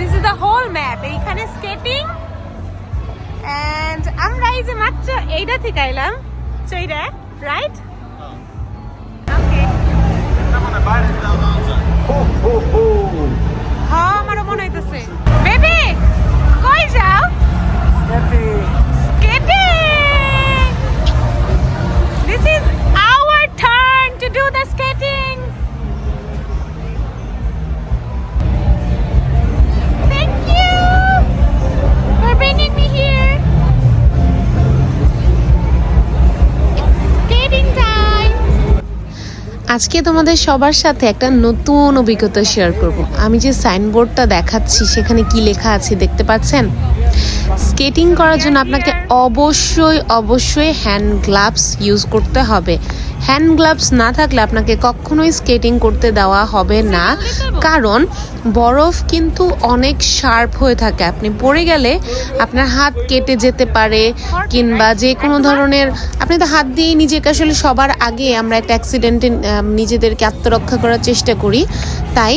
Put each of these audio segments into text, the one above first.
This is the whole map. এইখানে skating and আমরা এই যে মাত্র এইটা থেকে আইলাম চইরা, রাইট? ওকে, হ্যাঁ আমারও মনে হইতেছে। বেবি কই যাও? Skating! This is our turn to do the skating. Thank you for bringing me here. Skating time. আজকে তোমাদের সবার সাথে একটা নতুন অভিজ্ঞতা শেয়ার করব। আমি যে সাইনবোর্ডটা দেখাচ্ছি সেখানে কি লেখা আছে দেখতে পাচ্ছেন? স্কেটিং করার জন্য আপনাকে অবশ্যই হ্যান্ড গ্লাভস ইউজ করতে হবে। হ্যান্ড গ্লাভস না থাকলে আপনাকে কখনোই স্কেটিং করতে দেওয়া হবে না, কারণ বরফ কিন্তু অনেক শার্প হয়ে থাকে। আপনি পড়ে গেলে আপনার হাত কেটে যেতে পারে, কিংবা যে কোনো ধরনের, আপনি তো হাত দিয়েই নিজেকে, আসলে সবার আগে আমরা একটা অ্যাক্সিডেন্টে নিজেদেরকে আত্মরক্ষা করার চেষ্টা করি, তাই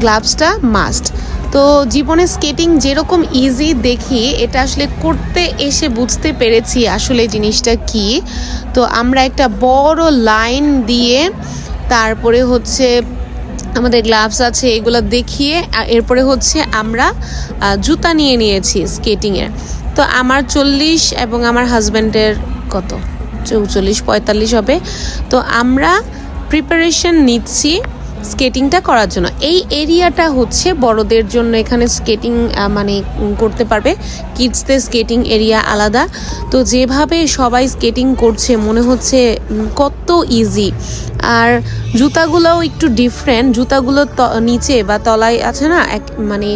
গ্লাভসটা মাস্ট। তো জীবনে স্কেটিং যেরকম ইজি দেখি, এটা আসলে করতে এসে বুঝতে পেরেছি আসলে জিনিসটা কি। তো আমরা একটা বড় লাইন দিয়ে তারপরে হচ্ছে আমাদের গ্লাভস আছে এগুলো দেখিয়ে এরপরে হচ্ছে আমরা জুতা নিয়ে নিয়েছি স্কেটিংয়ের। তো আমার 40 এবং আমার হাজব্যান্ডের কত 44-45 হবে। তো আমরা প্রিপারেশন নিচ্ছি স্কেটিংটা করার জন্য। এই এরিয়াটা হচ্ছে বড়দের জন্য, এখানে স্কেটিং মানে করতে পারবে, কিডসদের স্কেটিং এরিয়া আলাদা। তো যেভাবে সবাই স্কেটিং করছে মনে হচ্ছে কত ইজি। আর জুতাগুলোও একটু ডিফারেন্ট, জুতাগুলো নিচে বা তলায় আছে না এক মানে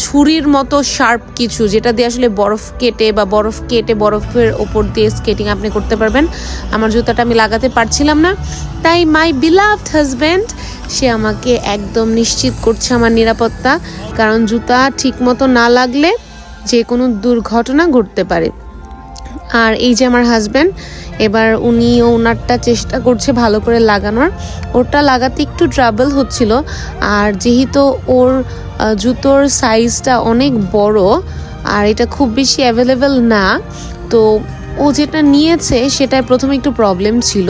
ছুরির মতো শার্প কিছু, যেটা দিয়ে আসলে বরফ কেটে বরফের ওপর দিয়ে স্কেটিং আপনি করতে পারবেন। আমার জুতাটা আমি লাগাতে পারছিলাম না, তাই মাই বিলাভড হাজব্যান্ড সে আমাকে একদম নিশ্চিত করছে আমার নিরাপত্তা, কারণ জুতা ঠিকমতো না লাগলে যে কোনো দুর্ঘটনা ঘটতে পারে। আর এই যে আমার হাজব্যান্ড, এবার উনিও ওনারটা চেষ্টা করছে ভালো করে লাগানোর। ওরটা লাগাতে একটু ট্রাবল হচ্ছিল, আর যেহেতু ওর জুতোর সাইজটা অনেক বড় আর এটা খুব বেশি অ্যাভেলেবেল না, তো ও যেটা নিয়েছে সেটায় প্রথমে একটু প্রবলেম ছিল,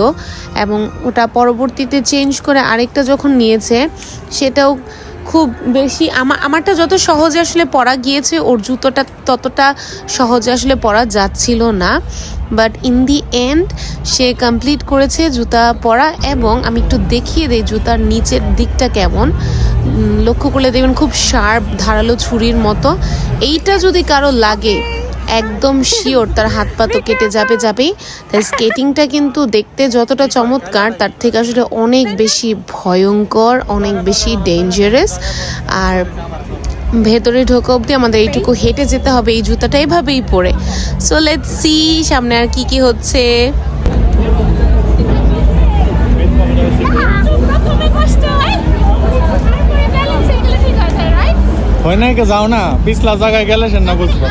এবং ওটা পরবর্তীতে চেঞ্জ করে আরেকটা যখন নিয়েছে সেটাও খুব বেশি আমারটা যত সহজে আসলে পরা গিয়েছে, ওর জুতোটা ততটা সহজে আসলে পরা যাচ্ছিল না। But in the end say complete করেছে জুতা পরা। এবং আমি একটু দেখিয়ে দিই জুতার নিচের দিকটা কেমন, লক্ষ্য করলে দেখবেন খুব শার্প ধারালো ছুরির মতো। এইটা যদি কারো লাগে একদম শিওর তার হাত পা তো কেটে যাবেই। তাই স্কেটিংটা কিন্তু দেখতে যতটা চমৎকার তার থেকে আসলে অনেক বেশি ভয়ঙ্কর, অনেক বেশি ডেঞ্জারাস। আর ভেতরে ঢোকা অবধি আমাদের এইটুকু হেঁটে যেতে হবে এই জুতাটা এভাবেই পরে। সো লেটস সি সামনে আর কি হচ্ছে। হয় নাই যাও না, পিছলা জায়গায় গেলে সে না বুঝবো।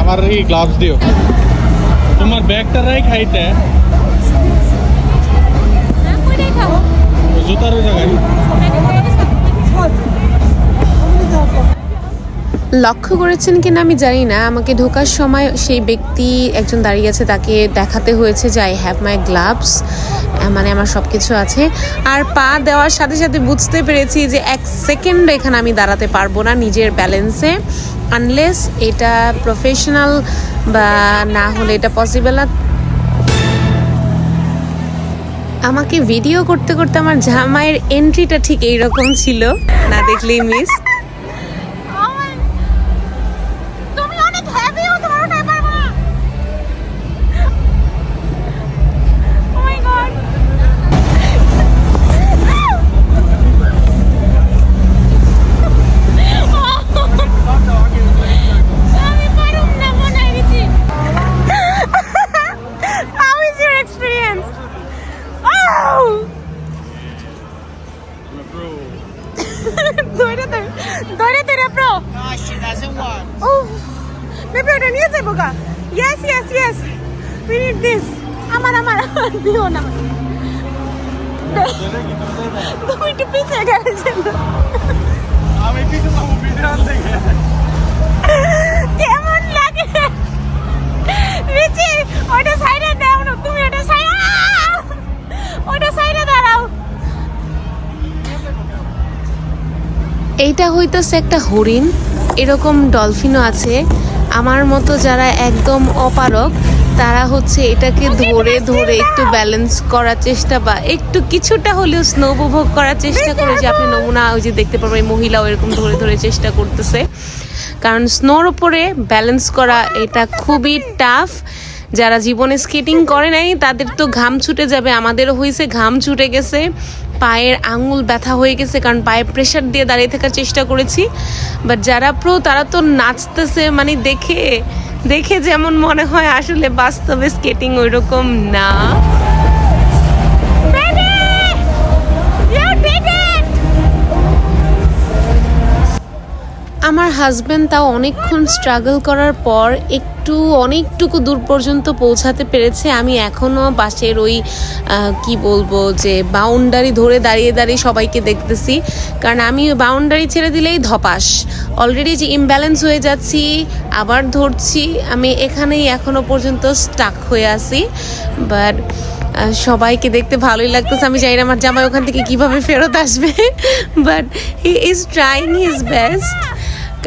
আমার এই গ্লাভস দিও, তোমার ব্যাগটা রাই খাইতে জুতার ওই জায়গায়। লক্ষ্য করেছেন কিনা আমি জানি না, আমাকে ঢোকার সময় সেই ব্যক্তি একজন দাঁড়িয়ে আছে, তাকে দেখাতে হয়েছে যে আই হ্যাভ মাই গ্লাভস, মানে আমার সব কিছু আছে। আর পা দেওয়ার সাথে সাথে বুঝতে পেরেছি যে 1 সেকেন্ড এখানে আমি দাঁড়াতে পারবো না নিজের ব্যালেন্সে, আনলেস এটা প্রফেশনাল বা না হলে এটা পসিবল না। আমাকে ভিডিও করতে করতে আমার জামাইয়ের এন্ট্রিটা ঠিক এইরকম ছিল, না দেখলেই miss. Yes. We need this. আমার দিও না। তুমি একটু পিছিয়ে গেলে আমি কিছু যাবো বিধান থেকে কেমন লাগে রিচি ওটা সাইডে দাও না তুমি ওটা সাইডে দাঁড়াও এইটা হইতেছে একটা হরিণ, এরকম ডলফিনও আছে। আমার মতো যারা একদম অপারক তারা হচ্ছে এটাকে ধরে ধরে একটু ব্যালেন্স করার চেষ্টা বা একটু কিছুটা হলেও স্নো উপভোগ করার চেষ্টা করে। যে আপনি নমুনা ওই যে দেখতে পারবেন মহিলাও এরকম ধরে ধরে চেষ্টা করতেছে, কারণ স্নোর উপরে ব্যালেন্স করা এটা খুবই টাফ। যারা জীবনে স্কেটিং করে নাই তাদের তো ঘাম ছুটে যাবে, আমাদেরও হয়েছে, ঘাম ছুটে গেছে, পায়ের আঙুল ব্যথা হয়ে গেছে, কারণ পায়ে প্রেশার দিয়ে দাঁড়িয়ে থাকার চেষ্টা করেছি। বাট যারা প্রো তারা তো নাচতেছে, মানে দেখে দেখে যেমন মনে হয় আসলে বাস্তবে স্কেটিং ওই রকম না। আমার হাজব্যান্ড তাও অনেকক্ষণ স্ট্রাগল করার পর অনেকটুকু দূর পর্যন্ত পৌঁছাতে পেরেছে। আমি এখনও পাশের ওই কি বলবো যে বাউন্ডারি ধরে দাঁড়িয়ে দাঁড়িয়ে সবাইকে দেখতেছি, কারণ আমি ওই বাউন্ডারি ছেড়ে দিলেই ধপাস, অলরেডি যে ইমব্যালেন্স হয়ে যাচ্ছি, আবার ধরছি, আমি এখানেই এখনো পর্যন্ত স্টাক হয়ে আছি। বাট সবাইকে দেখতে ভালোই লাগতেছে। আমি জানি না আমার জামাই ওখান থেকে কিভাবে ফেরত আসবে, but he is trying his best,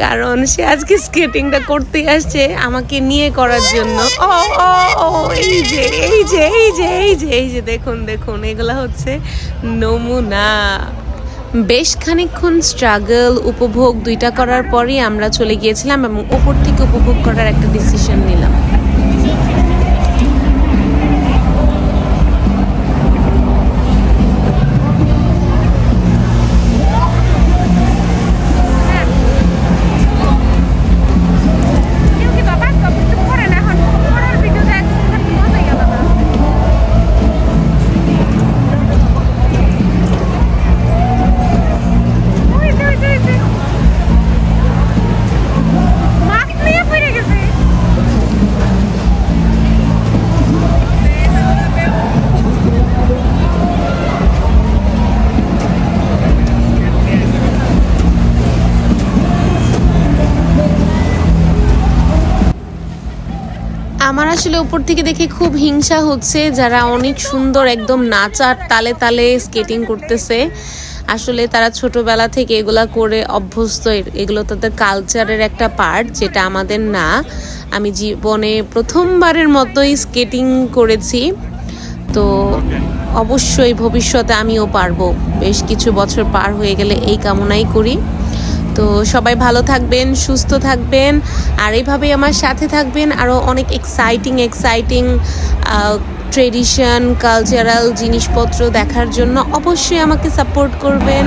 কারণ সে আজকে স্কেটিংটা করতে আসছে আমাকে নিয়ে করার জন্য। ও ও ও এই যে এই যে এই যে এই যে এই যে দেখুন দেখুন, এগুলা হচ্ছে নমুনা। বেশ খানিকক্ষণ স্ট্রাগল উপভোগ দুইটা করার পরই আমরা চলে গিয়েছিলাম এবং উপর থেকে উপভোগ করার একটা ডিসিশন নিলাম। আমার আসলে উপর থেকে দেখে খুব হিংসা হচ্ছে, যারা অনেক সুন্দর একদম নাচার তালে তালে স্কেটিং করতেছে। আসলে তারা ছোটবেলা থেকে এগুলা করে অভ্যস্ত, এগুলো তাদের কালচারের একটা পার্ট, যেটা আমাদের না। আমি জীবনে প্রথমবারের মতোই স্কেটিং করেছি, তো অবশ্যই ভবিষ্যতে আমিও পারবো। বেশ কিছু বছর পার হয়ে গেলে এই কামনাই করি। তো সবাই ভালো থাকবেন, সুস্থ থাকবেন, আর এইভাবেই আমার সাথে থাকবেন। আরও অনেক এক্সাইটিং ট্রেডিশন, কালচারাল জিনিসপত্র দেখার জন্য অবশ্যই আমাকে সাপোর্ট করবেন।